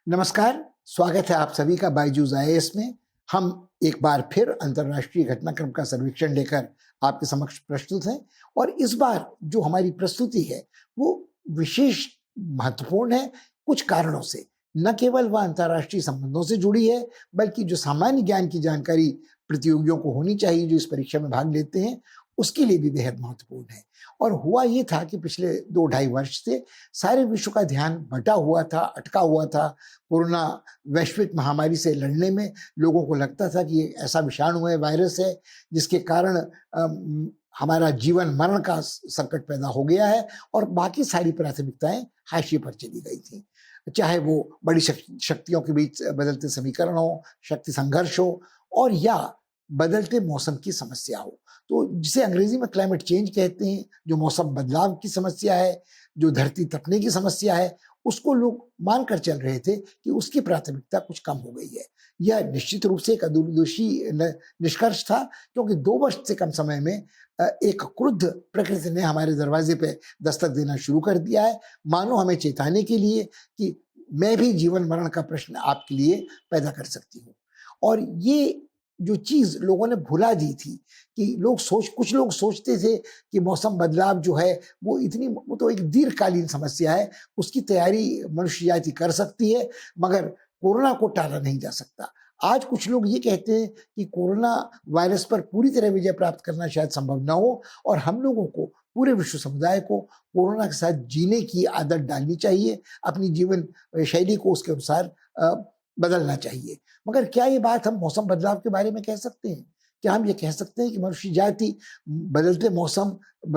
नमस्कार, स्वागत है आप सभी का बायजूस आईएएस में। हम एक बार फिर अंतर्राष्ट्रीय घटनाक्रम का सर्वेक्षण लेकर आपके समक्ष प्रस्तुत हैं और इस बार जो हमारी प्रस्तुति है वो विशेष महत्वपूर्ण है कुछ कारणों से। न केवल वह अंतर्राष्ट्रीय संबंधों से जुड़ी है, बल्कि जो सामान्य ज्ञान की जानकारी प्रतियोगियों को होनी चाहिए जो इस परीक्षा में भाग लेते हैं, उसके लिए भी बेहद महत्वपूर्ण है। और हुआ ये था कि पिछले 2-2.5 वर्ष से सारे विश्व का ध्यान बटा हुआ था, अटका हुआ था। कोरोना वैश्विक महामारी से लड़ने में लोगों को लगता था कि ये ऐसा विषाणु है, वायरस है, जिसके कारण हमारा जीवन मरण का संकट पैदा हो गया है और बाकी सारी प्राथमिकताएं हाशिए पर चली गई थी। चाहे वो बड़ी शक्तियों के बीच बदलते समीकरण हो, शक्ति संघर्ष हो और या बदलते मौसम की समस्या हो। तो जिसे अंग्रेजी में क्लाइमेट चेंज कहते हैं, जो मौसम बदलाव की समस्या है, जो धरती तपने की समस्या है, उसको लोग मानकर चल रहे थे कि उसकी प्राथमिकता कुछ कम हो गई है। यह निश्चित रूप से एक अदूरदर्शी निष्कर्ष था, क्योंकि 2 वर्ष से कम समय में एक क्रुद्ध प्रकृति ने हमारे दरवाजे पे दस्तक देना शुरू कर दिया है, मानो हमें चेताने के लिए कि मैं भी जीवन मरण का प्रश्न आपके लिए पैदा कर सकती हूँ। और ये जो चीज लोगों ने भुला दी थी कि कुछ लोग सोचते थे कि मौसम बदलाव जो है वो तो एक दीर्घकालीन समस्या है, उसकी तैयारी मनुष्य जाति कर सकती है, मगर कोरोना को टाला नहीं जा सकता। आज कुछ लोग ये कहते हैं कि कोरोना वायरस पर पूरी तरह विजय प्राप्त करना शायद संभव ना हो और हम लोगों को, पूरे विश्व समुदाय को कोरोना के साथ जीने की आदत डालनी चाहिए, अपनी जीवन शैली को उसके अनुसार बदलना चाहिए। मगर क्या ये बात हम मौसम बदलाव के बारे में कह सकते हैं? क्या हम ये कह सकते हैं कि मनुष्य जाति बदलते मौसम,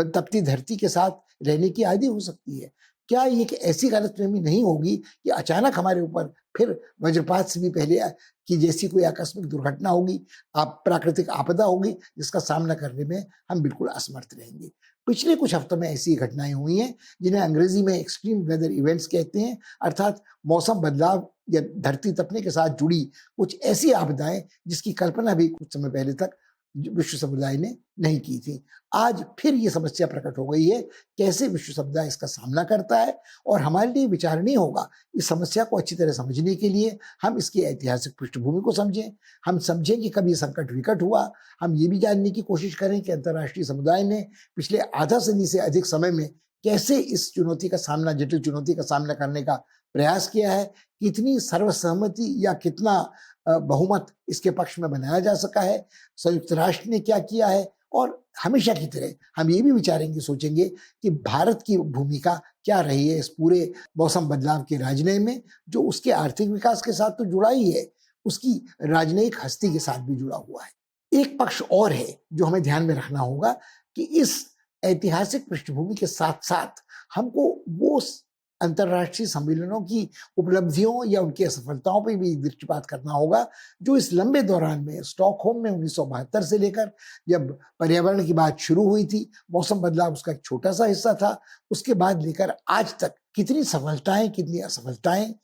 तपती धरती के साथ रहने की आदी हो सकती है? क्या ये एक ऐसी गलतफहमी नहीं होगी कि अचानक हमारे ऊपर फिर वज्रपात से भी पहले की जैसी कोई आकस्मिक दुर्घटना होगी, प्राकृतिक आपदा होगी, जिसका सामना करने में हम बिल्कुल असमर्थ रहेंगे? पिछले कुछ हफ्तों में ऐसी घटनाएं हुई हैं जिन्हें अंग्रेजी में एक्सट्रीम वेदर इवेंट्स कहते हैं, अर्थात मौसम बदलाव या धरती तपने के साथ जुड़ी कुछ ऐसी आपदाएं जिसकी कल्पना भी कुछ समय पहले तक विश्व समुदाय ने नहीं की थी। आज फिर ये समस्या प्रकट हो गई है, कैसे विश्व समुदाय इसका सामना करता है और हमारे लिए विचारणीय होगा इस समस्या को अच्छी तरह समझने के लिए हम इसकी ऐतिहासिक पृष्ठभूमि को समझें, हम समझें कि कब ये संकट विकट हुआ, हम ये भी जानने की कोशिश करें कि अंतर्राष्ट्रीय समुदाय ने पिछले आधा सदी से अधिक समय में कैसे इस चुनौती का सामना, जटिल चुनौती का सामना करने का प्रयास किया है, कितनी सर्वसहमति या कितना बहुमत इसके पक्ष में बनाया जा सका है, संयुक्त राष्ट्र ने क्या किया है और हमेशा की तरह हम ये भी विचारेंगे, सोचेंगे कि भारत की भूमिका क्या रही है इस पूरे मौसम बदलाव के राजनय में, जो उसके आर्थिक विकास के साथ तो जुड़ा ही है, उसकी राजनयिक हस्ती के साथ भी जुड़ा हुआ है। एक पक्ष और है जो हमें ध्यान में रखना होगा कि इस ऐतिहासिक पृष्ठभूमि के साथ साथ हमको वो अंतर्राष्ट्रीय सम्मेलनों की उपलब्धियों या उनकी असफलताओं पर भी दृष्टिपात करना होगा, जो इस लंबे दौरान में स्टॉकहोम में 1972 से लेकर जब पर्यावरण की बात शुरू हुई थी, मौसम बदलाव उसका एक छोटा सा हिस्सा था, उसके बाद लेकर आज तक कितनी सफलताएं, कितनी असफलताएं,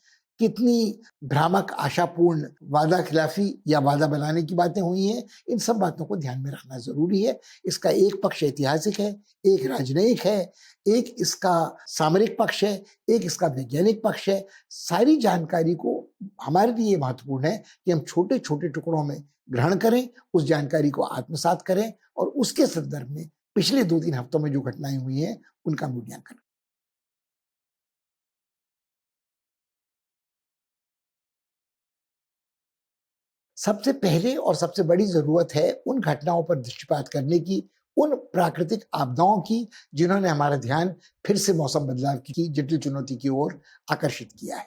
कितनी भ्रामक आशापूर्ण वादा खिलाफी या वादा बनाने की बातें हुई हैं, इन सब बातों को ध्यान में रखना जरूरी है। इसका एक पक्ष ऐतिहासिक है, एक राजनयिक है, एक इसका सामरिक पक्ष है, एक इसका वैज्ञानिक पक्ष है। सारी जानकारी को हमारे लिए महत्वपूर्ण है कि हम छोटे छोटे टुकड़ों में ग्रहण करें, उस जानकारी को आत्मसात करें और उसके संदर्भ में पिछले 2-3 हफ्तों में जो घटनाएं हुई हैं उनका मूल्यांकन करें। सबसे पहले और सबसे बड़ी जरूरत है उन घटनाओं पर दृष्टिपात करने की, उन प्राकृतिक आपदाओं की जिन्होंने हमारा ध्यान फिर से मौसम बदलाव की जटिल चुनौती की ओर आकर्षित किया है।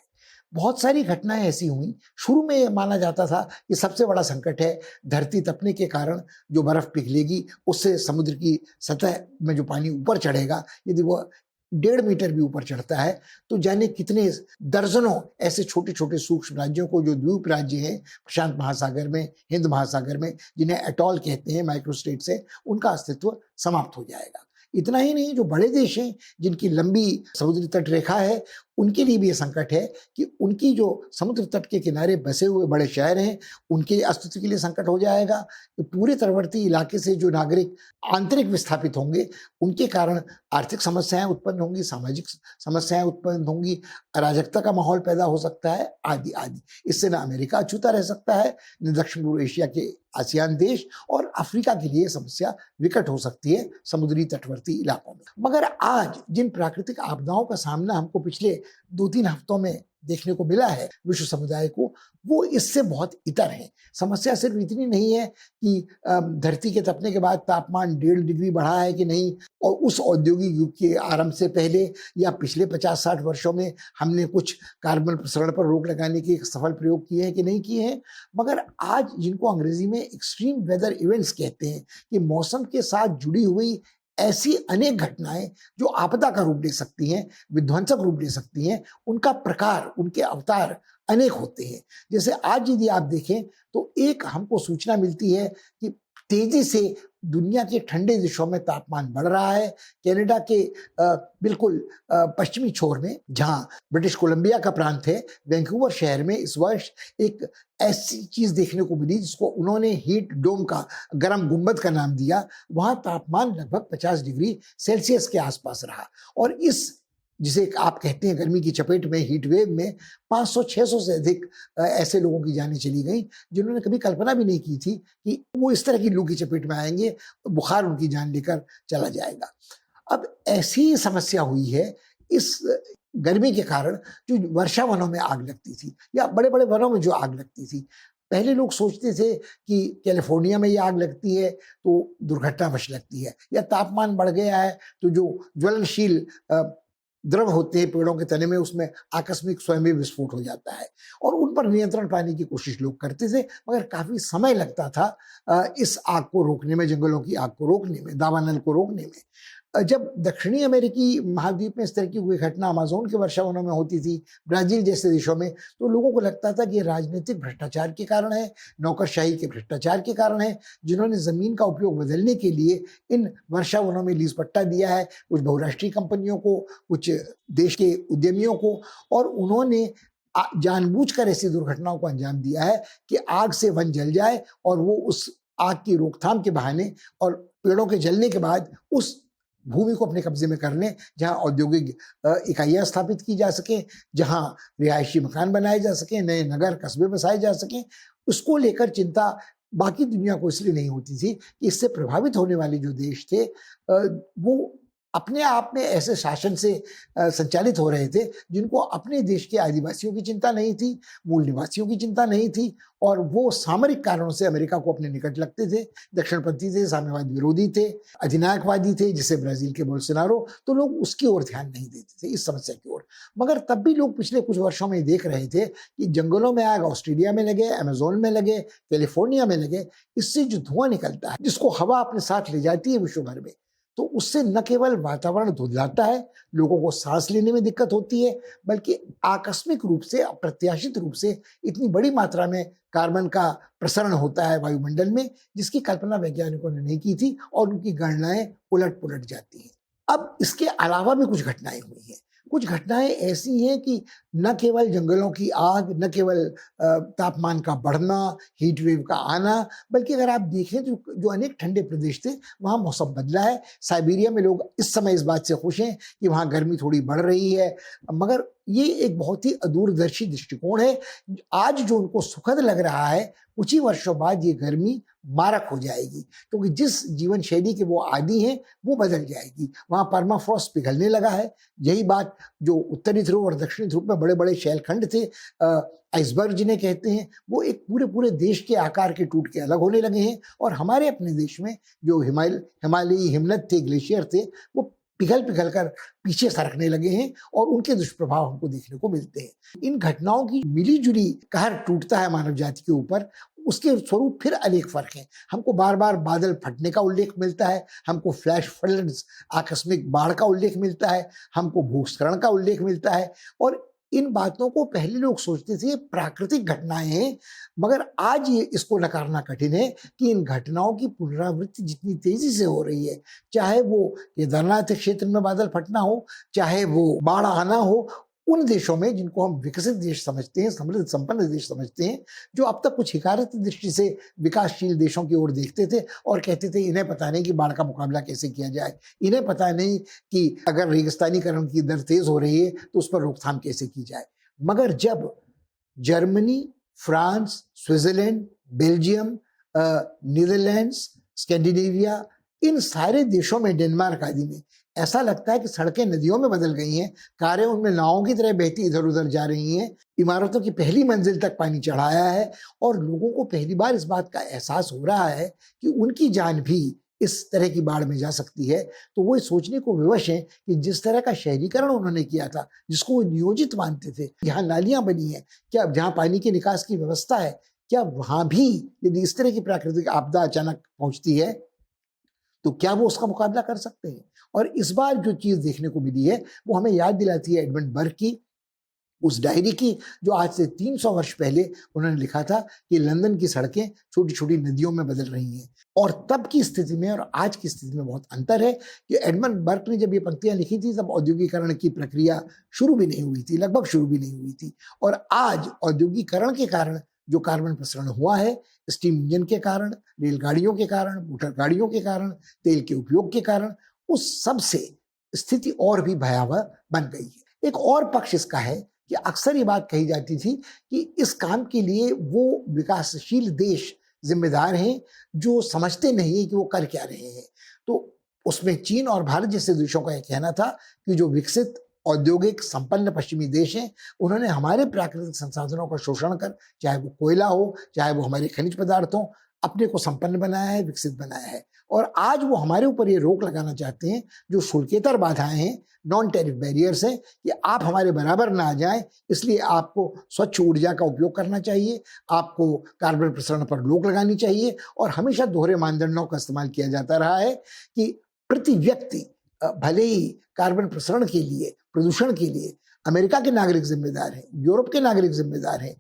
बहुत सारी घटनाएं ऐसी हुई, शुरू में माना जाता था कि सबसे बड़ा संकट है धरती तपने के कारण जो बर्फ पिघलेगी, उससे समुद्र की सतह में जो पानी ऊपर चढ़ेगा, यदि वो 1.5 मीटर भी ऊपर चढ़ता है तो जाने कितने दर्जनों ऐसे छोटे छोटे सूक्ष्म राज्यों को, जो द्वीप राज्य हैं प्रशांत महासागर में, हिंद महासागर में, जिन्हें एटॉल कहते हैं, माइक्रो स्टेट्स है, उनका अस्तित्व समाप्त हो जाएगा। इतना ही नहीं, जो बड़े देश हैं जिनकी लंबी समुद्री तट रेखा है, उनके लिए भी ये संकट है कि उनकी जो समुद्र तट के किनारे बसे हुए बड़े शहर हैं, उनके अस्तित्व के लिए संकट हो जाएगा। तो पूरे तटवर्ती इलाके से जो नागरिक आंतरिक विस्थापित होंगे, उनके कारण आर्थिक समस्याएँ उत्पन्न होंगी, सामाजिक समस्याएँ उत्पन्न होंगी, अराजकता का माहौल पैदा हो सकता है, आदि, आदि। इससे ना अमेरिका अछूता रह सकता है, न दक्षिण पूर्व एशिया के आसियान देश और अफ्रीका के लिए समस्या विकट हो सकती है समुद्री तटवर्ती इलाकों में। मगर आज जिन प्राकृतिक आपदाओं का सामना हमको पिछले 2-3 हफ्तों में देखने को मिला है विश्व समुदाय को, वो इससे बहुत इतर है। समस्या सिर्फ इतनी नहीं है कि धरती के तपने के बाद तापमान 1.5 डिग्री बढ़ा है कि नहीं, और उस औद्योगिक युग के आरंभ से पहले या पिछले 50-60 वर्षों में हमने कुछ कार्बन प्रसरण पर रोक लगाने के सफल प्रयोग किए हैं कि नहीं किए हैं, मगर आज जिनको अंग्रेजी में एक्सट्रीम वेदर इवेंट्स कहते हैं, कि मौसम के साथ जुड़ी हुई ऐसी अनेक घटनाएं जो आपदा का रूप ले सकती हैं, विध्वंसक रूप ले सकती हैं, उनका प्रकार, उनके अवतार अनेक होते हैं। जैसे आज यदि आप देखें तो एक हमको सूचना मिलती है कि तेजी से दुनिया के ठंडे देशों में तापमान बढ़ रहा है। कनाडा के बिल्कुल पश्चिमी छोर में, जहां ब्रिटिश कोलंबिया का प्रांत है, वैंकूवर शहर में इस वर्ष एक ऐसी चीज देखने को मिली जिसको उन्होंने हीट डोम का, गर्म गुंबद का नाम दिया। वहां तापमान लगभग 50 डिग्री सेल्सियस के आसपास रहा, और इस जिसे आप कहते हैं गर्मी की चपेट में, हीट वेव में 500-600 से अधिक ऐसे लोगों की जानें चली गई जिन्होंने कभी कल्पना भी नहीं की थी कि वो इस तरह की लू की चपेट में आएंगे, बुखार उनकी जान लेकर चला जाएगा। अब ऐसी समस्या हुई है इस गर्मी के कारण, जो वर्षा वनों में आग लगती थी या बड़े बड़े वनों में जो आग लगती थी। पहले लोग सोचते थे कि कैलिफोर्निया में ये आग लगती है तो दुर्घटनावश लगती है, या तापमान बढ़ गया है तो जो ज्वलनशील द्रव होते हैं पेड़ों के तने में, उसमें आकस्मिक स्वयं में विस्फोट हो जाता है, और उन पर नियंत्रण पाने की कोशिश लोग करते थे, मगर काफी समय लगता था इस आग को रोकने में, जंगलों की आग को रोकने में, दावानल को रोकने में। जब दक्षिणी अमेरिकी महाद्वीप में इस तरह की कोई घटना अमेज़न के वर्षा वनों में होती थी, ब्राजील जैसे देशों में, तो लोगों को लगता था कि ये राजनीतिक भ्रष्टाचार के कारण है, नौकरशाही के भ्रष्टाचार के कारण है, जिन्होंने जमीन का उपयोग बदलने के लिए इन वर्षा वनों में लीज पट्टा दिया है कुछ बहुराष्ट्रीय कंपनियों को, कुछ देश के उद्यमियों को, और उन्होंने जानबूझकर ऐसी दुर्घटनाओं को अंजाम दिया है कि आग से वन जल जाए, और वो उस आग की रोकथाम के बहाने और पेड़ों के जलने के बाद उस भूमि को अपने कब्जे में कर लें, जहां औद्योगिक इकाइयां स्थापित की जा सके, जहां रिहायशी मकान बनाए जा सके, नए नगर कस्बे बसाए जा सके। उसको लेकर चिंता बाकी दुनिया को इसलिए नहीं होती थी कि इससे प्रभावित होने वाले जो देश थे वो अपने आप में ऐसे शासन से संचालित हो रहे थे जिनको अपने देश के आदिवासियों की चिंता नहीं थी, मूल निवासियों की चिंता नहीं थी, और वो सामरिक कारणों से अमेरिका को अपने निकट लगते थे, दक्षिणपंथी थे, साम्यवाद विरोधी थे, अधिनायकवादी थे, जैसे ब्राजील के बोल्सोनारो, तो लोग उसकी ओर ध्यान नहीं देते थे, इस समस्या की ओर। मगर तब भी लोग पिछले कुछ वर्षों में देख रहे थे कि जंगलों में आग ऑस्ट्रेलिया में लगे, अमेज़न में लगे, कैलिफोर्निया में लगे, इससे जो धुआं निकलता है, जिसको हवा अपने साथ ले जाती है विश्व भर में, तो उससे न केवल वातावरण धुंधलाता है, लोगों को सांस लेने में दिक्कत होती है, बल्कि आकस्मिक रूप से, अप्रत्याशित रूप से इतनी बड़ी मात्रा में कार्बन का प्रसरण होता है वायुमंडल में, जिसकी कल्पना वैज्ञानिकों ने नहीं की थी, और उनकी गणनाएं उलट पुलट जाती हैं। अब इसके अलावा भी कुछ घटनाएं हुई हैं। कुछ घटनाएं ऐसी हैं कि न केवल जंगलों की आग, न केवल तापमान का बढ़ना, हीट वेव का आना, बल्कि अगर आप देखें तो जो अनेक ठंडे प्रदेश थे वहाँ मौसम बदला है। साइबेरिया में लोग इस समय इस बात से खुश हैं कि वहाँ गर्मी थोड़ी बढ़ रही है, मगर ये एक बहुत ही अदूरदर्शी दृष्टिकोण है। आज जो उनको सुखद लग रहा है, कुछ ही वर्षों बाद ये गर्मी मारक हो जाएगी, क्योंकि जिस जीवन शैली के वो आदी हैं वो बदल जाएगी। वहाँ परमाफ्रॉस्ट पिघलने लगा है। यही बात जो उत्तरी ध्रुव और दक्षिणी ध्रुव में बड़े बड़े शैलखंड थे, आइसबर्ग जिन्हें कहते हैं, वो एक पूरे पूरे देश के आकार के टूट के अलग होने लगे हैं, और हमारे अपने देश में जो हिमालयी हिमनद थे, ग्लेशियर थे, वो पिघल पिघल कर पीछे सरकने लगे हैं, और उनके दुष्प्रभाव हमको देखने को मिलते हैं। इन घटनाओं की मिली जुली कहर टूटता है मानव जाति के ऊपर, उसके स्वरूप फिर अनेक फर्क हैं। हमको बार बार बादल फटने का उल्लेख मिलता है, हमको फ्लैश फ्लड्स, आकस्मिक बाढ़ का उल्लेख मिलता है, हमको भूस्खलन का उल्लेख मिलता है, और इन बातों को पहले लोग सोचते थे प्राकृतिक घटनाएं हैं, मगर आज ये इसको नकारना कठिन है कि इन घटनाओं की पुनरावृत्ति जितनी तेजी से हो रही है, चाहे वो केदारनाथ क्षेत्र में बादल फटना हो, चाहे वो बाढ़ आना हो, उन देशों में जिनको हम विकसित देश समझते हैं, समृद्ध संपन्न देश समझते हैं, जो अब तक कुछ हिकारत दृष्टि से विकासशील देशों की ओर देखते थे और कहते थे इन्हें पता नहीं कि बाढ़ का मुकाबला कैसे किया जाए, इन्हें पता नहीं कि अगर रेगिस्तानीकरण की दर तेज हो रही है तो उस पर रोकथाम कैसे की जाए। मगर जब Germany, France, Switzerland, Belgium, Netherlands, Scandinavia, इन सारे देशों में, डेनमार्क आदि में, ऐसा लगता है कि सड़कें नदियों में बदल गई हैं, कारें उनमें नावों की तरह बहती इधर उधर जा रही हैं, इमारतों की पहली मंजिल तक पानी चढ़ाया है और लोगों को पहली बार इस बात का एहसास हो रहा है कि उनकी जान भी इस तरह की बाढ़ में जा सकती है। तो वो सोचने को विवश हैं कि जिस तरह का शहरीकरण उन्होंने किया था, जिसको वो नियोजित मानते थे, यहाँ नालियां बनी हैं, क्या जहाँ पानी के निकास की व्यवस्था है, क्या वहां भी यदि इस तरह की प्राकृतिक आपदा अचानक पहुंचती है तो क्या वो उसका मुकाबला कर सकते हैं? और इस बार जो चीज देखने को मिली है वो हमें याद दिलाती है एडमंड बर्ग की उस डायरी की जो आज से 300 वर्ष पहले उन्होंने लिखा था कि लंदन की सड़कें छोटी छोटी नदियों में बदल रही हैं। और तब की स्थिति में और आज की स्थिति में बहुत अंतर है कि एडमंड बर्ग ने जब ये पंक्तियां लिखी थी तब औद्योगिकरण की प्रक्रिया शुरू भी नहीं हुई थी, लगभग शुरू भी नहीं हुई थी। और आज औद्योगिकरण के कारण जो कार्बन प्रसरण हुआ है, स्टीम इंजन के कारण, रेलगाड़ियों के कारण, मोटर गाड़ियों के कारण, तेल के उपयोग के कारण, उस सब से स्थिति और भी भयावह बन गई है। एक और पक्ष इसका है कि अक्सर ये बात कही जाती थी कि इस काम के लिए वो विकासशील देश जिम्मेदार हैं जो समझते नहीं है कि वो कर क्या रहे हैं। तो उसमें चीन और भारत जैसे देशों का यह कहना था कि जो विकसित औद्योगिक संपन्न पश्चिमी देश हैं, उन्होंने हमारे प्राकृतिक संसाधनों का शोषण कर, चाहे वो कोयला हो, चाहे वो हमारे खनिज पदार्थ हो, अपने को संपन्न बनाया है, विकसित बनाया है। और आज वो हमारे ऊपर ये रोक लगाना चाहते हैं, जो शुल्केतर बाधाएं हैं, नॉन टैरिफ बैरियर्स हैं, कि आप हमारे बराबर ना आ जाएं, इसलिए आपको स्वच्छ ऊर्जा का उपयोग करना चाहिए, आपको कार्बन प्रसरण पर रोक लगानी चाहिए। और हमेशा दोहरे मानदंडों का इस्तेमाल किया जाता रहा है कि प्रति व्यक्ति भले ही कार्बन प्रसरण के लिए, प्रदूषण के लिए अमेरिका के नागरिक जिम्मेदार हैं, यूरोप के नागरिक जिम्मेदार हैं,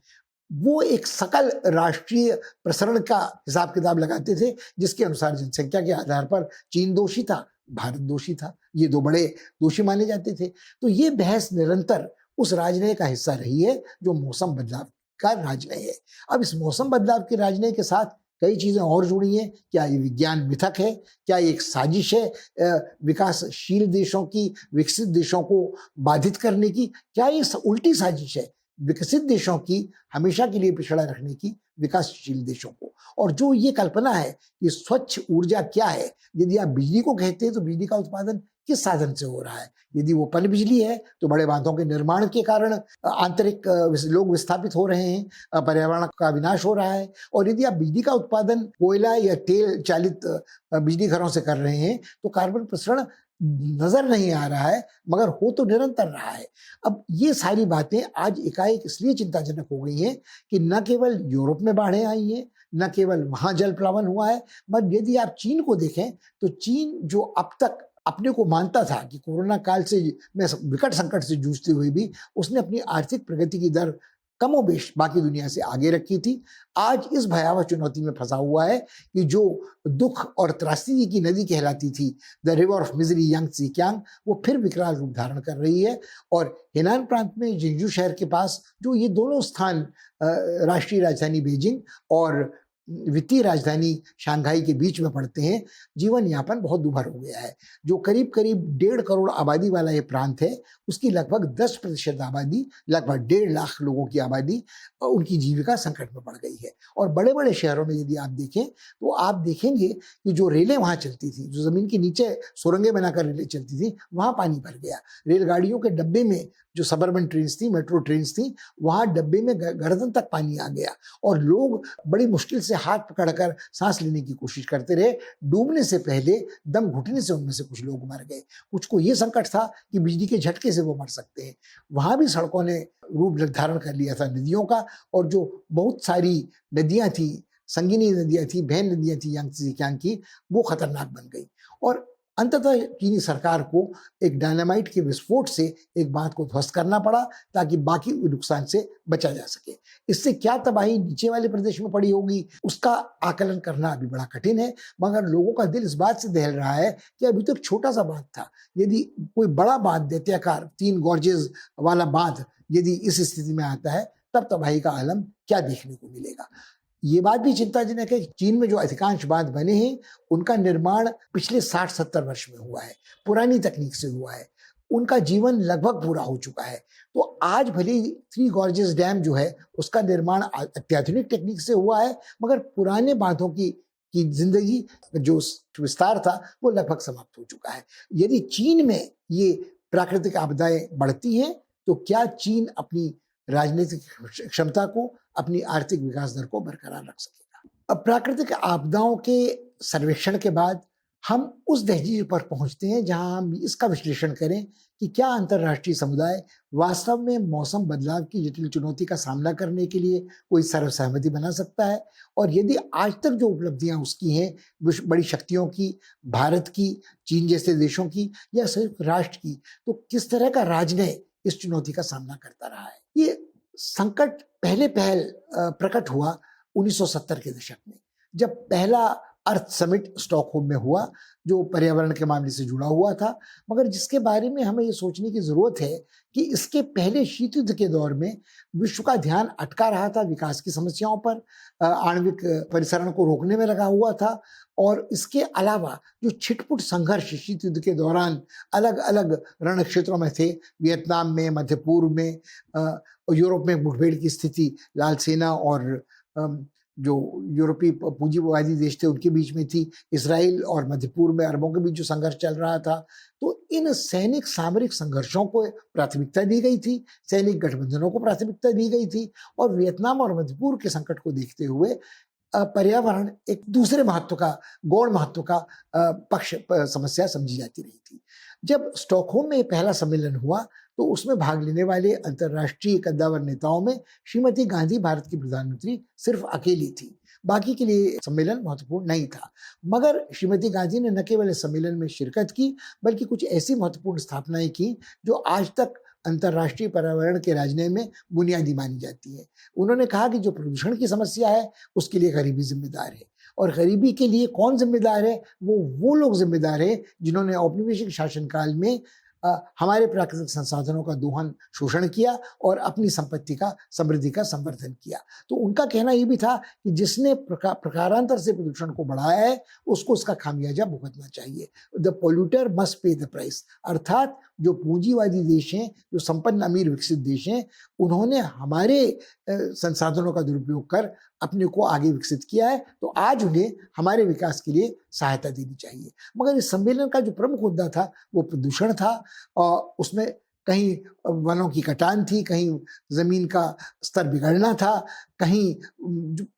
वो एक सकल राष्ट्रीय प्रसरण का हिसाब किताब लगाते थे, जिसके अनुसार जनसंख्या के आधार पर चीन दोषी था, भारत दोषी था, ये दो बड़े दोषी माने जाते थे। तो ये बहस निरंतर उस राजनय का हिस्सा रही है जो मौसम बदलाव का राजनय है। अब इस मौसम बदलाव के राजनय के साथ कई चीजें और जुड़ी हैं। क्या ये विज्ञान मिथक है? क्या ये एक साजिश है विकासशील देशों की, विकसित देशों को बाधित करने की? क्या ये उल्टी साजिश है विकसित देशों की हमेशा के लिए पिछड़ा रखने की विकासशील देशों को? और जो ये कल्पना है कि स्वच्छ ऊर्जा क्या है, यदि आप बिजली को कहते हैं तो बिजली का उत्पादन किस साधन से हो रहा है? यदि वो पन बिजली है तो बड़े बांधों के निर्माण के कारण आंतरिक लोग विस्थापित हो रहे हैं, पर्यावरण का विनाश हो रहा है। और यदि आप बिजली का उत्पादन कोयला या तेल चालित बिजली घरों से कर रहे हैं तो कार्बन प्रसरण नजर नहीं आ रहा है, मगर हो तो निरंतर रहा है। अब ये सारी बातें आज एकाएक इसलिए चिंताजनक हो गई हैं कि न केवल यूरोप में बाढ़ें आई हैं, न केवल वहां जल प्लावन हुआ है, मगर यदि आप चीन को देखें तो चीन जो अब तक अपने को मानता था कि कोरोना काल से में विकट संकट से जूझते हुए भी उसने अपनी आर्थिक प्रगति की दर कमोबेश बाकी दुनिया से आगे रखी थी, आज इस भयावह चुनौती में फंसा हुआ है कि जो दुख और त्रासदी की नदी कहलाती थी, the river of misery Yangtze Kiang, वो फिर विकराल रूप धारण कर रही है। और हेनान प्रांत में जेंजू शहर के पास जो ये दोनों स्थान राष्ट्रीय राजधानी बीजिंग और वित्तीय राजधानी शंघाई के बीच में पड़ते हैं, जीवन यापन बहुत दुभर हो गया है। जो करीब करीब 1.5 करोड़ आबादी वाला ये प्रांत है, उसकी लगभग 10% आबादी, लगभग 1.5 लाख लोगों की आबादी, उनकी जीविका संकट में पड़ गई है। और बड़े बड़े शहरों में यदि आप देखें तो आप देखेंगे कि जो रेलें वहां चलती थी, जो जमीन के नीचे सुरंगें बनाकर रेलें चलती थी, वहां पानी भर गया। रेलगाड़ियों के डब्बे में जो सबर्बन ट्रेन थी, मेट्रो ट्रेन थी, वहां डब्बे में गर्दन तक पानी आ गया और लोग बड़ी मुश्किल से हाथ पकड़कर सांस लेने की कोशिश करते रहे। डूबने से पहले दम घुटने से उनमें से कुछ लोग मर गए। कुछ को यह संकट था कि बिजली के झटके से वो मर सकते हैं। वहां भी सड़कों ने रूप निर्धारण कर लिया था नदियों का, और जो बहुत सारी नदियां थी, संगीनी नदियां थी, बहन नदियां थी यांगत्से कियांग की, वो खतरनाक बन गई। और अंततः चीनी सरकार को एक डायनामाइट के विस्फोट से एक बांध को ध्वस्त करना पड़ा ताकि बाकी नुकसान से बचा जा सके। इससे क्या तबाही नीचे वाले प्रदेश में पड़ी होगी उसका आकलन करना अभी बड़ा कठिन है, मगर लोगों का दिल इस बात से दहल रहा है कि अभी तो एक छोटा सा बांध था, यदि कोई बड़ा बांध दैत्याकार 3 गॉर्जेस वाला बांध यदि इस स्थिति में आता है तब तबाही का आलम क्या देखने को मिलेगा। ये बात भी चिंताजनक है कि चीन में जो अधिकांश बांध बने हैं उनका निर्माण पिछले 60-70 वर्ष में हुआ है, पुरानी तकनीक से हुआ है, उनका जीवन लगभग पूरा हो चुका है। तो आज भले 3 गॉर्जेस डैम जो है उसका निर्माण अत्याधुनिक टेक्निक से हुआ है, मगर पुराने बांधों की जिंदगी जो विस्तार था वो लगभग समाप्त हो चुका है। यदि चीन में ये प्राकृतिक आपदाएं बढ़ती हैं तो क्या चीन अपनी राजनीतिक क्षमता को, अपनी आर्थिक विकास दर को बरकरार रख सकेगा। अब प्राकृतिक आपदाओं के सर्वेक्षण के बाद हम उस दहलीज पर पहुंचते हैं जहां हम इसका विश्लेषण करें कि क्या अंतर्राष्ट्रीय समुदाय वास्तव में मौसम बदलाव की जटिल चुनौती का सामना करने के लिए कोई सर्वसहमति बना सकता है, और यदि आज तक जो उपलब्धियां उसकी हैं बड़ी शक्तियों की, भारत की, चीन जैसे देशों की या संयुक्त राष्ट्र की, तो किस तरह का राजनय इस चुनौती का सामना करता रहा है। ये संकट पहले प्रकट हुआ 1970 के दशक में, जब पहला अर्थ समिट स्टॉकहोम में हुआ जो पर्यावरण के मामले से जुड़ा हुआ था, मगर जिसके बारे में हमें ये सोचने की जरूरत है कि इसके पहले शीत युद्ध के दौर में विश्व का ध्यान अटका रहा था विकास की समस्याओं पर, आणविक परिसरण को रोकने में लगा हुआ था, और इसके अलावा जो छिटपुट संघर्ष शीत युद्ध के दौरान अलग अलग रण क्षेत्रों में थे, वियतनाम में, मध्य पूर्व में, यूरोप में मुठभेड़ की स्थिति लाल सेना और जो यूरोपीय पूंजीवादी देश थे उनके बीच में थी, इसराइल और मध्य पूर्व में अरबों के बीच जो संघर्ष चल रहा था, तो इन सैनिक सामरिक संघर्षों को प्राथमिकता दी गई थी, सैनिक गठबंधनों को प्राथमिकता दी गई थी, और वियतनाम और मध्य पूर्व के संकट को देखते हुए पर्यावरण एक दूसरे महत्व का, गौण महत्व का समस्या समझी जाती रही थी। जब स्टॉकहोम में पहला सम्मेलन हुआ तो उसमें भाग लेने वाले अंतर्राष्ट्रीय कद्दावर नेताओं में श्रीमती गांधी भारत की प्रधानमंत्री सिर्फ अकेली थी, बाकी के लिए सम्मेलन महत्वपूर्ण नहीं था। मगर श्रीमती गांधी ने न केवल इस सम्मेलन में शिरकत की बल्कि कुछ ऐसी महत्वपूर्ण स्थापनाएं की जो आज तक अंतर्राष्ट्रीय पर्यावरण के राजनय में बुनियादी मानी जाती है। उन्होंने कहा कि जो प्रदूषण की समस्या है उसके लिए गरीबी जिम्मेदार है, और गरीबी के लिए कौन जिम्मेदार है? वो लोग जिम्मेदार है जिन्होंने औपनिवेशिक शासनकाल में हमारे प्राकृतिक संसाधनों का दोहन, शोषण किया और अपनी संपत्ति का, समृद्धि का संवर्धन किया। तो उनका कहना यह भी था कि जिसने प्रकारांतर से प्रदूषण को बढ़ाया है उसको उसका खामियाजा भुगतना चाहिए। The polluter must pay the price, अर्थात जो पूंजीवादी देश हैं, जो संपन्न अमीर विकसित देश हैं, उन्होंने हमारे संसाधनों का दुरुपयोग कर अपने को आगे विकसित किया है, तो आज उन्हें हमारे विकास के लिए सहायता देनी चाहिए। मगर इस सम्मेलन का जो प्रमुख मुद्दा था वो प्रदूषण था, और उसमें कहीं वनों की कटान थी, कहीं जमीन का स्तर बिगड़ना था, कहीं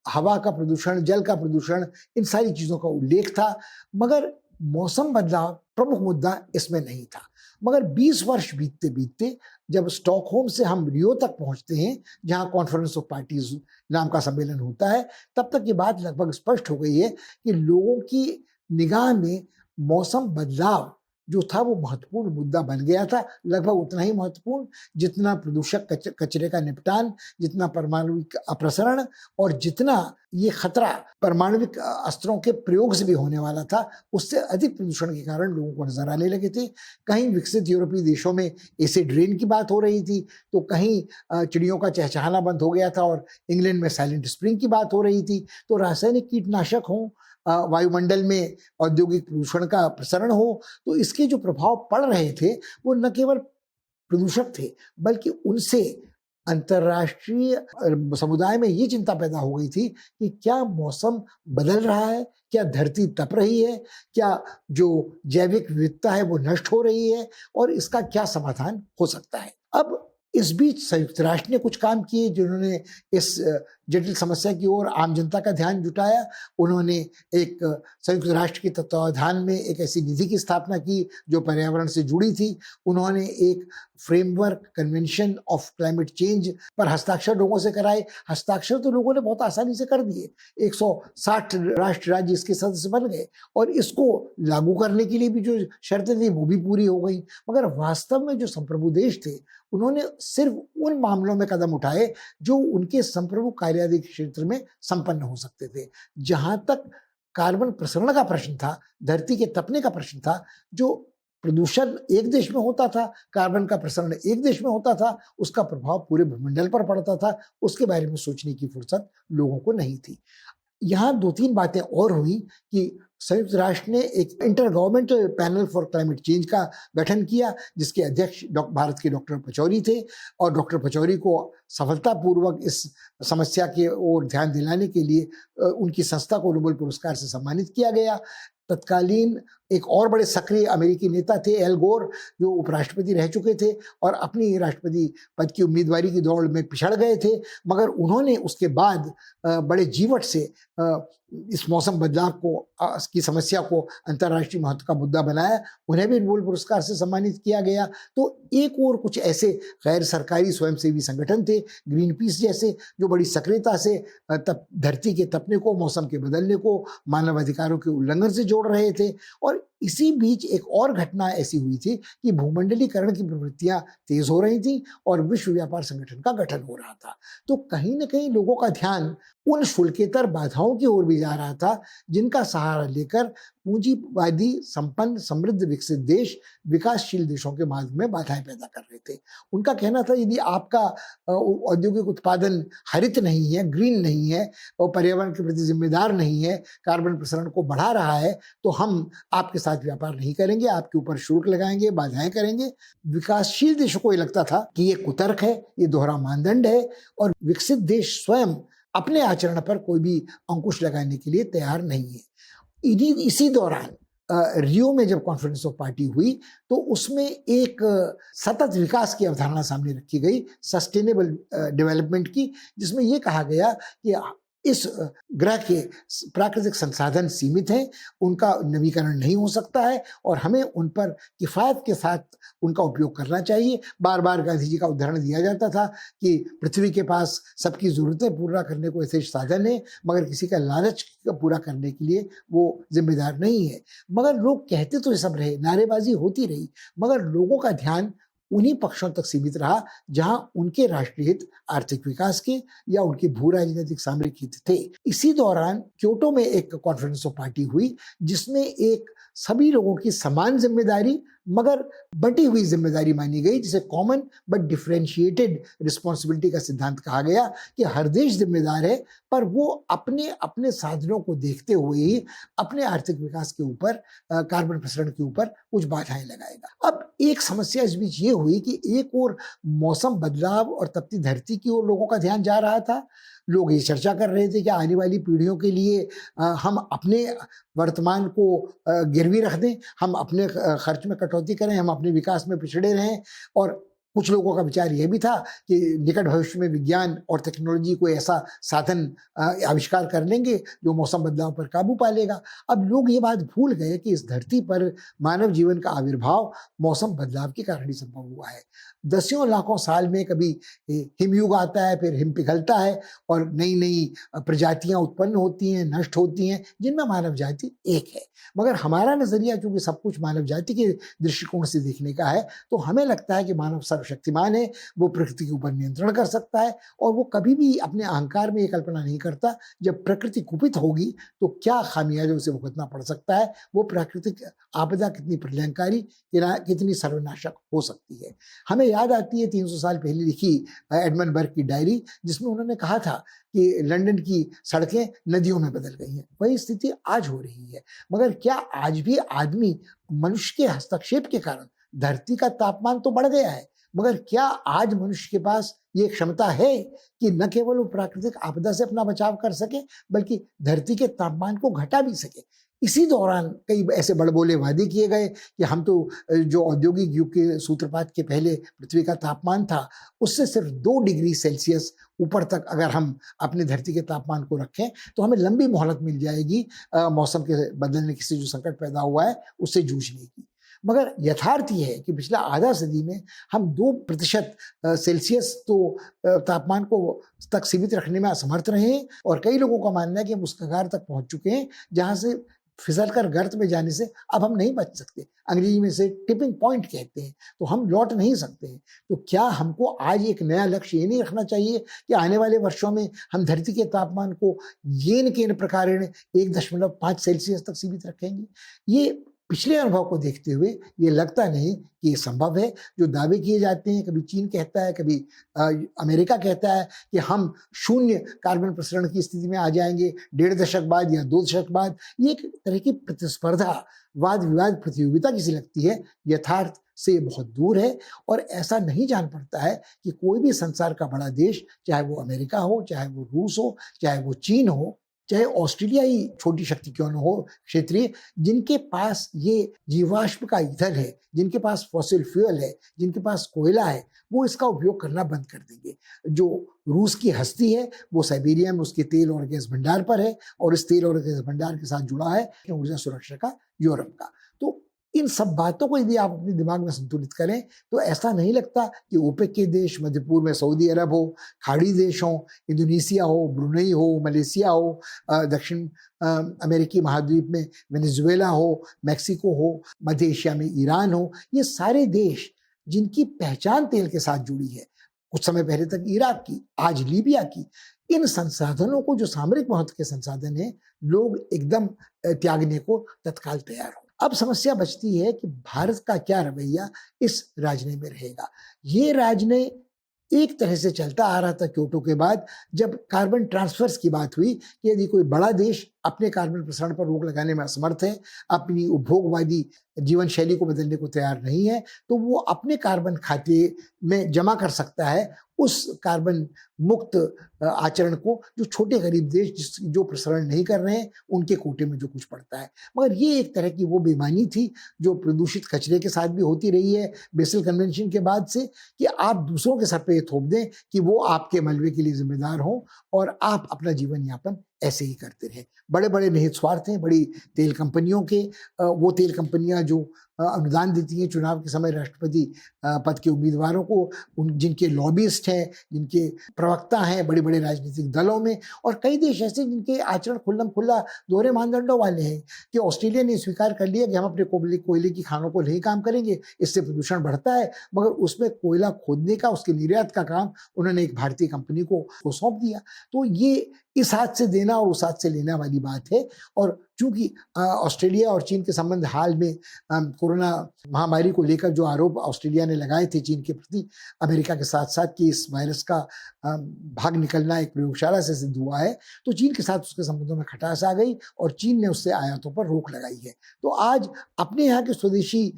हवा का प्रदूषण, जल का प्रदूषण, इन सारी चीजों का उल्लेख था। मगर मौसम बदलाव प्रमुख मुद्दा इसमें नहीं था। मगर 20 वर्ष बीतते बीतते जब स्टॉकहोम से हम रियो तक पहुंचते हैं जहां कॉन्फ्रेंस ऑफ पार्टीज नाम का सम्मेलन होता है, तब तक ये बात लगभग स्पष्ट हो गई है कि लोगों की निगाह में मौसम बदलाव जो था वो महत्वपूर्ण मुद्दा बन गया था, लगभग उतना ही महत्वपूर्ण जितना प्रदूषक कचरे का निपटान, जितना परमाणुविक अपप्रसरण, और जितना ये खतरा परमाणुविक अस्त्रों के प्रयोग से भी होने वाला था, उससे अधिक प्रदूषण के कारण लोगों को नजर आने लगे थे। कहीं विकसित यूरोपीय देशों में एसिड रेन की बात हो रही थी, तो कहीं चिड़ियों का चहचहाना बंद हो गया था, और इंग्लैंड में साइलेंट स्प्रिंग की बात हो रही थी। तो रासायनिक कीटनाशक हों, वायुमंडल में औद्योगिक प्रदूषण का प्रसरण हो, तो इसके जो प्रभाव पड़ रहे थे वो न केवल प्रदूषक थे बल्कि उनसे अंतर्राष्ट्रीय समुदाय में ये चिंता पैदा हो गई थी कि क्या मौसम बदल रहा है, क्या धरती तप रही है, क्या जो जैविक विविधता है वो नष्ट हो रही है, और इसका क्या समाधान हो सकता है। अब इस बीच संयुक्त राष्ट्र ने कुछ काम किए जिन्होंने इस जटिल समस्या की ओर आम जनता का ध्यान जुटाया। उन्होंने एक संयुक्त राष्ट्र के तत्वावधान में एक ऐसी निधि की स्थापना की जो पर्यावरण से जुड़ी थी। उन्होंने एक framework convention of climate change पर हस्ताक्षर लोगों से कराए। हस्ताक्षर तो लोगों ने बहुत आसानी से कर दिए, 160 राष्ट्र राज्य इसके सदस्य बन गए और इसको लागू करने के लिए भी जो शर्तें थी वो भी पूरी हो गई। मगर वास्तव में जो संप्रभु देश थे उन्होंने सिर्फ उन मामलों में कदम उठाए जो उनके संप्रभु कार्यालय क्षेत्र में संपन्न हो सकते थे। जहां तक कार्बन प्रसरण का प्रश्न था, धरती के तपने का प्रश्न था, जो प्रदूषण एक देश में होता था, कार्बन का प्रसरण एक देश में होता था, उसका प्रभाव पूरे भूमंडल पर पड़ता था, उसके बारे में सोचने की फुर्सत लोगों को नहीं थी। यहाँ 2-3 बातें और हुई कि संयुक्त राष्ट्र ने एक inter governmental panel for climate change का गठन किया, जिसके अध्यक्ष भारत के डॉक्टर पचौरी थे और डॉक्टर पचौरी को सफलतापूर्वक इस समस्या के ओर ध्यान दिलाने के लिए उनकी संस्था को नोबेल पुरस्कार से सम्मानित किया गया। तत्कालीन एक और बड़े सक्रिय अमेरिकी नेता थे एल गोर, जो उपराष्ट्रपति रह चुके थे और अपनी राष्ट्रपति पद की उम्मीदवारी की दौड़ में पिछड़ गए थे, मगर उन्होंने उसके बाद बड़े जीवट से इस मौसम बदलाव को की समस्या को अंतर्राष्ट्रीय महत्व का मुद्दा बनाया। उन्हें भी नोबेल पुरस्कार से सम्मानित किया गया। तो एक और कुछ ऐसे गैर सरकारी स्वयंसेवी संगठन थे, ग्रीन पीस जैसे, जो बड़ी सक्रियता से धरती के तपने को, मौसम के बदलने को मानव अधिकारों के उल्लंघन से जोड़ रहे थे। और इसी बीच एक और घटना ऐसी हुई थी कि भूमंडलीकरण की प्रवृत्तियां तेज हो रही थी और विश्व व्यापार संगठन का गठन हो रहा था। तो कहीं न कहीं लोगों का ध्यान उन शुल्केतर बाधाओं की ओर भी जा रहा था जिनका सहारा लेकर पूंजीवादी संपन्न समृद्ध विकसित देश विकासशील देशों के मार्ग में बाधाएं पैदा कर रहे थे। उनका कहना था यदि आपका औद्योगिक उत्पादन हरित नहीं है, ग्रीन नहीं है और पर्यावरण के प्रति जिम्मेदार नहीं है, कार्बन प्रसरण को बढ़ा रहा है, तो हम आपके साथ व्यापार नहीं करेंगे, आपके ऊपर शुल्क लगाएंगे, बाधाएं करेंगे। विकासशील देशों को ये लगता था कि ये कुतर्क है, ये दोहरा मानदंड है और विकसित देश स्वयं अपने आचरण पर कोई भी अंकुश लगाने के लिए तैयार नहीं है। इसी दौरान रियो में जब कॉन्फ्रेंस ऑफ पार्टी हुई तो उसमें एक सतत विकास की अवधारणा सामने रखी गई, सस्टेनेबल डेवलपमेंट की, जिसमें यह कहा गया कि इस ग्रह के प्राकृतिक संसाधन सीमित हैं, उनका नवीकरण नहीं हो सकता है और हमें उन पर किफ़ायत के साथ उनका उपयोग करना चाहिए। बार बार गांधी जी का उदाहरण दिया जाता था कि पृथ्वी के पास सबकी ज़रूरतें पूरा करने को यथेष्ट साधन है, मगर किसी का लालच पूरा करने के लिए वो जिम्मेदार नहीं है। मगर लोग कहते तो ये सब रहे, नारेबाजी होती रही, मगर लोगों का ध्यान उन्हीं पक्षों तक सीमित रहा जहां उनके राष्ट्रीय हित, आर्थिक विकास के या उनके भू राजनीतिक सामरिक हित थे। इसी दौरान क्योटो में एक कॉन्फ्रेंस ऑफ पार्टी हुई जिसमें एक सभी लोगों की समान जिम्मेदारी मगर बटी हुई जिम्मेदारी मानी गई, जिसे कॉमन बट डिफरेंशिएटेड रिस्पॉन्सिबिलिटी का सिद्धांत कहा गया कि हर देश जिम्मेदार है पर वो अपने अपने साधनों को देखते हुए ही अपने आर्थिक विकास के ऊपर, कार्बन प्रसरण के ऊपर कुछ बाधाएं लगाएगा। अब एक समस्या इस बीच ये हुई कि एक और मौसम बदलाव और तपती धरती की ओर लोगों का ध्यान जा रहा था। लोग ये चर्चा कर रहे थे कि आने वाली पीढ़ियों के लिए हम अपने वर्तमान को गिरवी रख दें, हम अपने खर्च में कटौती करें, हम अपने विकास में पिछड़े रहें। और कुछ लोगों का विचार यह भी था कि निकट भविष्य में विज्ञान और टेक्नोलॉजी को ऐसा साधन आविष्कार कर लेंगे जो मौसम बदलाव पर काबू पा लेगा। अब लोग ये बात भूल गए कि इस धरती पर मानव जीवन का आविर्भाव मौसम बदलाव के कारण ही संभव हुआ है। दसियों लाखों साल में कभी हिमयुग आता है, फिर हिम पिघलता है और नई नई प्रजातियां उत्पन्न होती हैं, नष्ट होती हैं, जिनमें मानव जाति एक है। मगर हमारा नजरिया चूंकि सब कुछ मानव जाति के दृष्टिकोण से देखने का है, तो हमें लगता है कि मानव सर्वशक्तिमान है, वो प्रकृति के ऊपर नियंत्रण कर सकता है और वो कभी भी अपने अहंकार में ये कल्पना नहीं करता जब प्रकृति कुपित होगी तो क्या खामियाजा उसे भुगतना पड़ सकता है, वो प्राकृतिक आपदा कितनी प्रलयंकारी, कितनी सर्वनाशक हो सकती है। हमें याद आती है 300 साल पहले लिखी एडमंड बर्ग की डायरी, जिसमें उन्होंने कहा था कि लंदन की सड़कें नदियों में बदल गई हैं। वही स्थिति आज हो रही है। मगर क्या आज भी आदमी, मनुष्य के हस्तक्षेप के कारण धरती का तापमान तो बढ़ गया है, मगर क्या आज मनुष्य के पास ये क्षमता है कि न केवल वो प्राकृतिक आपदा से अपना बचाव कर सके बल्कि धरती के तापमान को घटा भी सके? इसी दौरान कई ऐसे बड़बोले वादे किए गए कि हम तो जो औद्योगिक युग के सूत्रपात के पहले पृथ्वी का तापमान था उससे सिर्फ 2 डिग्री सेल्सियस ऊपर तक अगर हम अपनी धरती के तापमान को रखें तो हमें लंबी मोहलत मिल जाएगी मौसम के बदलने की से जो संकट पैदा हुआ है उससे जूझने की। मगर यथार्थ ये है कि पिछला आधा सदी में हम 2% सेल्सियस तो तापमान को तक सीमित रखने में असमर्थ रहे हैं और कई लोगों का मानना है कि हम उस कगार तक पहुंच चुके हैं जहां से फिसल कर गर्त में जाने से अब हम नहीं बच सकते। अंग्रेजी में से टिपिंग पॉइंट कहते हैं, तो हम लौट नहीं सकते हैं। तो क्या हमको आज एक नया लक्ष्य ये नहीं रखना चाहिए कि आने वाले वर्षों में हम धरती के तापमान को येन केन प्रकारेण 1.5 सेल्सियस तक सीमित रखेंगे? ये पिछले अनुभव को देखते हुए ये लगता नहीं कि ये संभव है। जो दावे किए जाते हैं, कभी चीन कहता है, कभी अमेरिका कहता है कि हम शून्य कार्बन प्रसरण की स्थिति में आ जाएंगे 1.5 दशक बाद या 2 दशक बाद, ये एक तरह की प्रतिस्पर्धा, वाद विवाद, प्रतियोगिता किसी लगती है। यथार्थ से बहुत दूर है और ऐसा नहीं जान पड़ता है कि कोई भी संसार का बड़ा देश, चाहे वो अमेरिका हो, चाहे वो रूस हो, चाहे वो चीन हो, चाहे ऑस्ट्रेलिया ही छोटी शक्ति क्यों न हो क्षेत्रीय, जिनके पास ये जीवाश्म का ईंधन है, जिनके पास फॉसिल फ्यूल है, जिनके पास कोयला है, वो इसका उपयोग करना बंद कर देंगे। जो रूस की हस्ती है वो साइबेरिया में उसके तेल और गैस भंडार पर है और इस तेल और गैस भंडार के साथ जुड़ा है ऊर्जा सुरक्षा का यूरोप का। तो इन सब बातों को यदि आप अपने दिमाग में संतुलित करें तो ऐसा नहीं लगता कि ओपेक के देश, मध्य पूर्व में सऊदी अरब हो, खाड़ी देश हो, इंडोनेशिया हो, ब्रुनेई हो, मलेशिया हो, दक्षिण अमेरिकी महाद्वीप में वेनेजुएला हो, मैक्सिको हो, मध्य एशिया में ईरान हो, ये सारे देश जिनकी पहचान तेल के साथ जुड़ी है, कुछ समय पहले तक इराक की, आज लीबिया की, इन संसाधनों को, जो सामरिक महत्व के संसाधन है, लोग एकदम त्यागने को तत्काल तैयार हो। अब समस्या बचती है कि भारत का क्या रवैया इस राजनय में रहेगा। ये राजनय एक तरह से चलता आ रहा था क्योटो के बाद, जब कार्बन ट्रांसफर्स की बात हुई कि यदि कोई बड़ा देश अपने कार्बन प्रसारण पर रोक लगाने में असमर्थ है, अपनी उपभोगवादी जीवन शैली को बदलने को तैयार नहीं है, तो वो अपने कार्बन खाते में जमा कर सकता है उस कार्बन मुक्त आचरण को जो छोटे गरीब देश जो प्रसारण नहीं कर रहे हैं उनके कोटे में जो कुछ पड़ता है। मगर ये एक तरह की वो बेईमानी थी जो प्रदूषित कचरे के साथ भी होती रही है बेसल कन्वेंशन के बाद से, कि आप दूसरों के सर पे थोप दें कि वो आपके मलबे के लिए जिम्मेदार हों और आप अपना जीवन यापन ऐसे ही करते रहे। बड़े बड़े निहित स्वार्थ हैं बड़ी तेल कंपनियों के, वो तेल कंपनियां जो अनुदान देती हैं चुनाव के समय राष्ट्रपति पद के उम्मीदवारों को, जिनके लॉबिस्ट हैं, जिनके प्रवक्ता हैं बड़े बड़े राजनीतिक दलों में, और कई देश ऐसे जिनके आचरण खुल्लम खुल्ला दोहरे मानदंडों वाले हैं कि ऑस्ट्रेलिया ने स्वीकार कर लिया कि हम अपने कोयले की खानों को नहीं काम करेंगे, इससे प्रदूषण बढ़ता है, मगर उसमें कोयला खोदने का, उसके निर्यात का काम उन्होंने एक भारतीय कंपनी को सौंप दिया। तो ये इस हाथ से देना और उस हाथ से लेना वाली बात है। और चूंकि ऑस्ट्रेलिया और चीन के संबंध हाल में कोरोना महामारी को लेकर जो आरोप ऑस्ट्रेलिया ने लगाए थे चीन के प्रति अमेरिका के साथ साथ कि इस वायरस का भाग निकलना एक प्रयोगशाला से सिद्ध हुआ है, तो चीन के साथ उसके संबंधों में खटास आ गई और चीन ने उससे आयातों पर रोक लगाई है। तो आज अपने यहाँ के स्वदेशी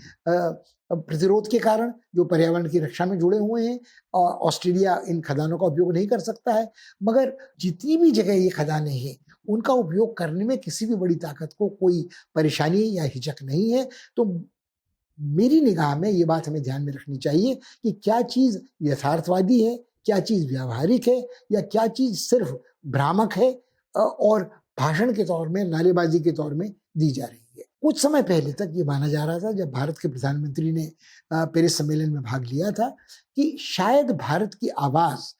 प्रतिरोध के कारण जो पर्यावरण की रक्षा में जुड़े हुए हैं, ऑस्ट्रेलिया इन खदानों का उपयोग नहीं कर सकता है, मगर जितनी भी जगह ये खदानें हैं उनका उपयोग करने में किसी भी बड़ी ताकत को कोई परेशानी या हिचक नहीं है। तो मेरी निगाह में ये बात हमें ध्यान में रखनी चाहिए कि क्या चीज़ यथार्थवादी है, क्या चीज़ व्यावहारिक है, या क्या चीज़ सिर्फ भ्रामक है और भाषण के तौर में, नारेबाजी के तौर में दी जा रही है। कुछ समय पहले तक ये माना जा रहा था, जब भारत के प्रधानमंत्री ने पेरिस सम्मेलन में भाग लिया था, कि शायद भारत की आवाज़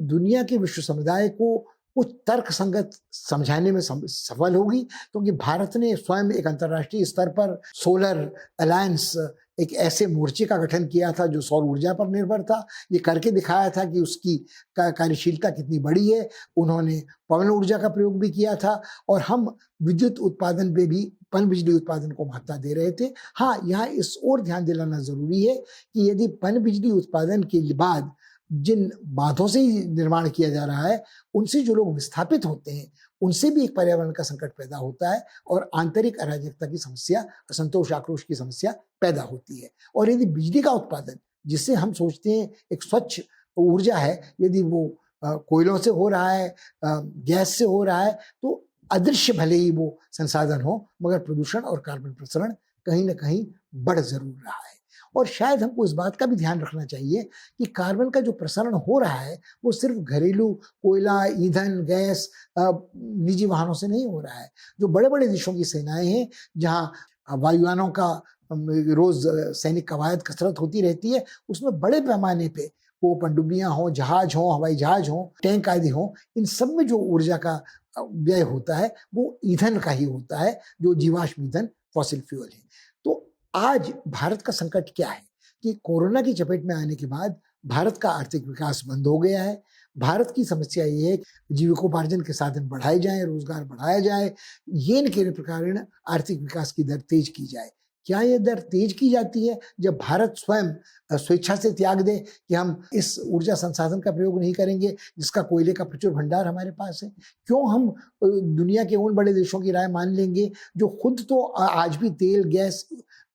दुनिया के विश्व समुदाय को कुछ तर्क संगत समझाने में सफल होगी, क्योंकि भारत ने स्वयं एक अंतर्राष्ट्रीय स्तर पर सोलर अलायंस, एक ऐसे मोर्चे का गठन किया था जो सौर ऊर्जा पर निर्भर था। ये करके दिखाया था कि उसकी कार्यशीलता कितनी बड़ी है। उन्होंने पवन ऊर्जा का प्रयोग भी किया था और हम विद्युत उत्पादन पे भी, पन बिजली उत्पादन को महत्ता दे रहे थे। हाँ, यहाँ इस ओर ध्यान दिलाना जरूरी है कि यदि पन बिजली उत्पादन के बाद जिन बांधों से निर्माण किया जा रहा है उनसे जो लोग विस्थापित होते हैं उनसे भी एक पर्यावरण का संकट पैदा होता है और आंतरिक अराजकता की समस्या, असंतोष, आक्रोश की समस्या पैदा होती है। और यदि बिजली का उत्पादन, जिसे हम सोचते हैं एक स्वच्छ ऊर्जा है, यदि वो कोयलों से हो रहा है, गैस से हो रहा है, तो अदृश्य भले ही वो संसाधन हो, मगर प्रदूषण और कार्बन प्रसरण कहीं ना कहीं बढ़ जरूर रहा है। और शायद हमको इस बात का भी ध्यान रखना चाहिए कि कार्बन का जो प्रसरण हो रहा है वो सिर्फ घरेलू कोयला, ईंधन, गैस, निजी वाहनों से नहीं हो रहा है। जो बड़े बड़े देशों की सेनाएं हैं, जहाँ वायुयानों का रोज सैनिक कवायद कसरत होती रहती है, उसमें बड़े पैमाने पे वो पनडुब्बियां हो, जहाज हो, हवाई जहाज हो, टैंक आदि हो, इन सब में जो ऊर्जा का व्यय होता है वो ईंधन का ही होता है, जो जीवाश्म ईंधन, फॉसिल फ्यूल है। तो आज भारत का संकट क्या है कि कोरोना की चपेट में आने के बाद भारत का आर्थिक विकास बंद हो गया है। भारत की समस्या ये है कि जीविकोपार्जन के साधन बढ़ाए जाएं, रोजगार बढ़ाया जाए, येन के प्रकार आर्थिक विकास की दर तेज की जाए। क्या यह दर तेज की जाती है जब भारत स्वयं स्वेच्छा से त्याग दे कि हम इस ऊर्जा संसाधन का प्रयोग नहीं करेंगे जिसका कोयले का प्रचुर भंडार हमारे पास है? क्यों हम दुनिया के उन बड़े देशों की राय मान लेंगे जो खुद तो आज भी तेल, गैस,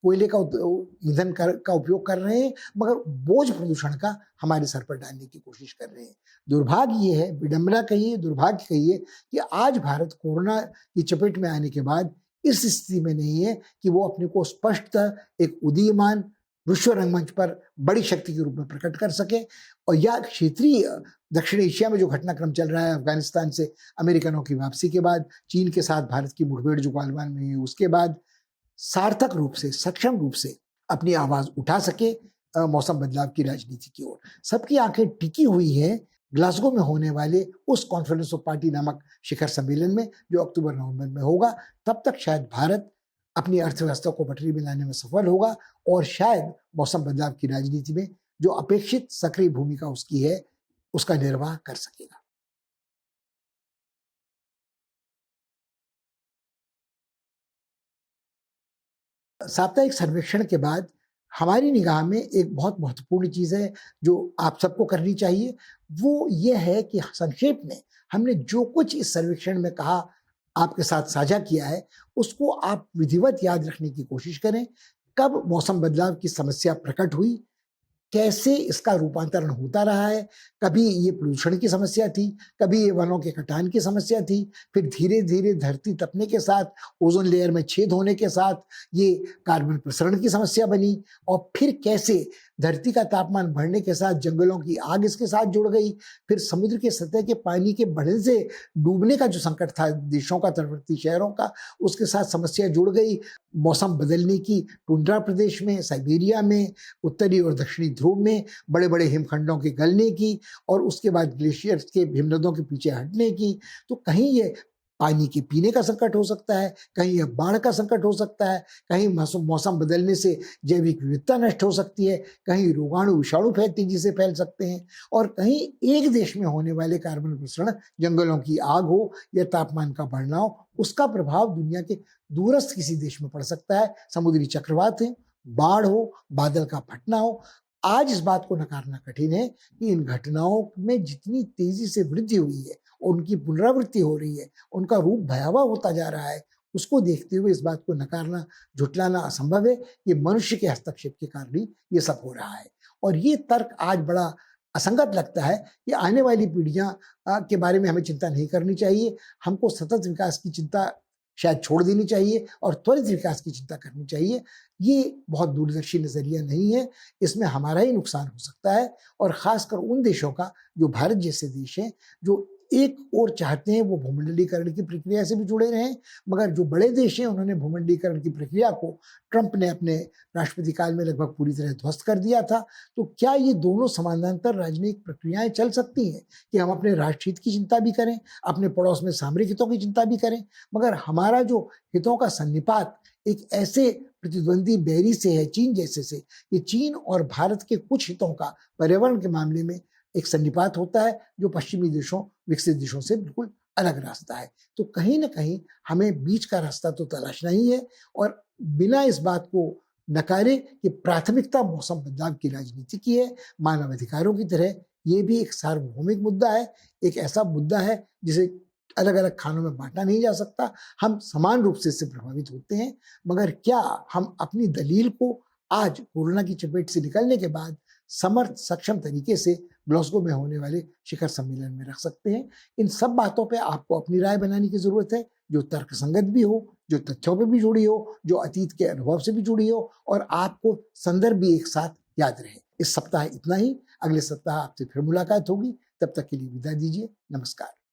कोयले का ईंधन का उपयोग कर रहे हैं, मगर बोझ प्रदूषण का हमारे सर पर डालने की कोशिश कर रहे हैं? दुर्भाग्य ये है, विडंबना कहिए, दुर्भाग्य कहिए, कि आज भारत कोरोना की चपेट में आने के बाद इस स्थिति में नहीं है कि वो अपने को स्पष्टतः एक उदीयमान विश्व रंगमंच पर बड़ी शक्ति के रूप में प्रकट कर सके। और या क्षेत्रीय दक्षिण एशिया में जो घटनाक्रम चल रहा है, अफगानिस्तान से अमेरिकनों की वापसी के बाद, चीन के साथ भारत की मुठभेड़ जो गालवान में है उसके बाद, सार्थक रूप से, सक्षम रूप से अपनी आवाज उठा सके मौसम बदलाव की राजनीति की ओर। सबकी आंखें टिकी हुई है ग्लासगो में होने वाले उस कॉन्फ्रेंस ऑफ पार्टी नामक शिखर सम्मेलन में, जो अक्टूबर-नवंबर में होगा। तब तक शायद भारत अपनी अर्थव्यवस्था को पटरी में लाने में सफल होगा और शायद मौसम बदलाव की राजनीति में जो अपेक्षित सक्रिय भूमिका उसकी है, उसका निर्वाह कर सकेगा। साप्ताहिक सर्वेक्षण के बाद हमारी निगाह में एक बहुत महत्वपूर्ण चीज है जो आप सबको करनी चाहिए। वो ये है कि संक्षेप में हमने जो कुछ इस सर्वेक्षण में कहा, आपके साथ साझा किया है, उसको आप विधिवत याद रखने की कोशिश करें। कब मौसम बदलाव की समस्या प्रकट हुई, कैसे इसका रूपांतरण होता रहा है। कभी ये प्रदूषण की समस्या थी, कभी ये वनों के कटान की समस्या थी, फिर धीरे धीरे धरती तपने के साथ, ओजोन लेयर में छेद होने के साथ ये कार्बन प्रसरण की समस्या बनी, और फिर कैसे धरती का तापमान बढ़ने के साथ जंगलों की आग इसके साथ जुड़ गई, फिर समुद्र के सतह के पानी के बढ़ने से डूबने का जो संकट था देशों का, तटवर्ती शहरों का, उसके साथ समस्या जुड़ गई। मौसम बदलने की टुंड्रा प्रदेश में, साइबेरिया में, उत्तरी और दक्षिणी ध्रुव में बड़े बड़े हिमखंडों के गलने की, और उसके बाद ग्लेशियर्स के, हिमनदों के पीछे हटने की। तो कहीं ये पानी के पीने का संकट हो सकता है, कहीं यह बाढ़ का संकट हो सकता है, कहीं मौसम बदलने से जैविक विविधता नष्ट हो सकती है, कहीं रोगाणु, विषाणु तेजी से फैल सकते हैं, और कहीं एक देश में होने वाले कार्बन प्रसरण, जंगलों की आग हो या तापमान का बढ़ना हो, उसका प्रभाव दुनिया के दूरस्थ किसी देश में पड़ सकता है। समुद्री चक्रवात है, बाढ़ हो, बादल का फटना हो। आज इस बात को नकारना कठिन है कि इन घटनाओं में जितनी तेजी से वृद्धि हुई है, उनकी पुनरावृत्ति हो रही है, उनका रूप भयावह होता जा रहा है, उसको देखते हुए इस बात को नकारना, झुटलाना असंभव है। ये मनुष्य के हस्तक्षेप के कारण ही ये सब हो रहा है। और ये तर्क आज बड़ा असंगत लगता है कि आने वाली पीढ़ियां के बारे में हमें चिंता नहीं करनी चाहिए, हमको सतत विकास की चिंता शायद छोड़ देनी चाहिए और त्वरित विकास की चिंता करनी चाहिए। ये बहुत दूरदर्शी नजरिया नहीं है, इसमें हमारा ही नुकसान हो सकता है। और खासकर उन देशों का जो भारत जैसे देश हैं, जो एक और चाहते हैं वो भूमंडलीकरण की प्रक्रिया से भी जुड़े रहें, मगर जो बड़े देश हैं उन्होंने भूमंडलीकरण की प्रक्रिया को ट्रंप ने अपने राष्ट्रपति काल में लगभग पूरी तरह ध्वस्त कर दिया था। तो क्या ये दोनों समानांतर राजनीतिक प्रक्रियाएं चल सकती हैं कि हम अपने राष्ट्र हित की चिंता भी करें, अपने पड़ोस में सामरिक हितों की चिंता भी करें, मगर हमारा जो हितों का सन्निपात एक ऐसे प्रतिद्वंदी बैरी से है, चीन जैसे से, कि चीन और भारत के कुछ हितों का पर्यावरण के मामले में एक सन्निपात होता है जो पश्चिमी देशों, विकसित देशों से बिल्कुल अलग रास्ता है। तो कहीं ना कहीं हमें बीच का रास्ता तो तलाशना ही है, और बिना इस बात को नकारे कि प्राथमिकता मौसम बदलाव की राजनीति की है, मानव अधिकारों की तरह ये भी एक सार्वभौमिक मुद्दा है, एक ऐसा मुद्दा है जिसे अलग अलग खानों में बांटा नहीं जा सकता। हम समान रूप से इससे प्रभावित होते हैं, मगर क्या हम अपनी दलील को आज कोरोना की चपेट से निकलने के बाद समर्थ, सक्षम तरीके से ग्लासगो में होने वाले शिखर सम्मेलन में रख सकते हैं। इन सब बातों पे आपको अपनी राय बनाने की जरूरत है, जो तर्कसंगत भी हो, जो तथ्यों पे भी जुड़ी हो, जो अतीत के अनुभव से भी जुड़ी हो, और आपको संदर्भ भी एक साथ याद रहे। इस सप्ताह इतना ही। अगले सप्ताह आपसे फिर मुलाकात होगी। तब तक के लिए विदा दीजिए। नमस्कार।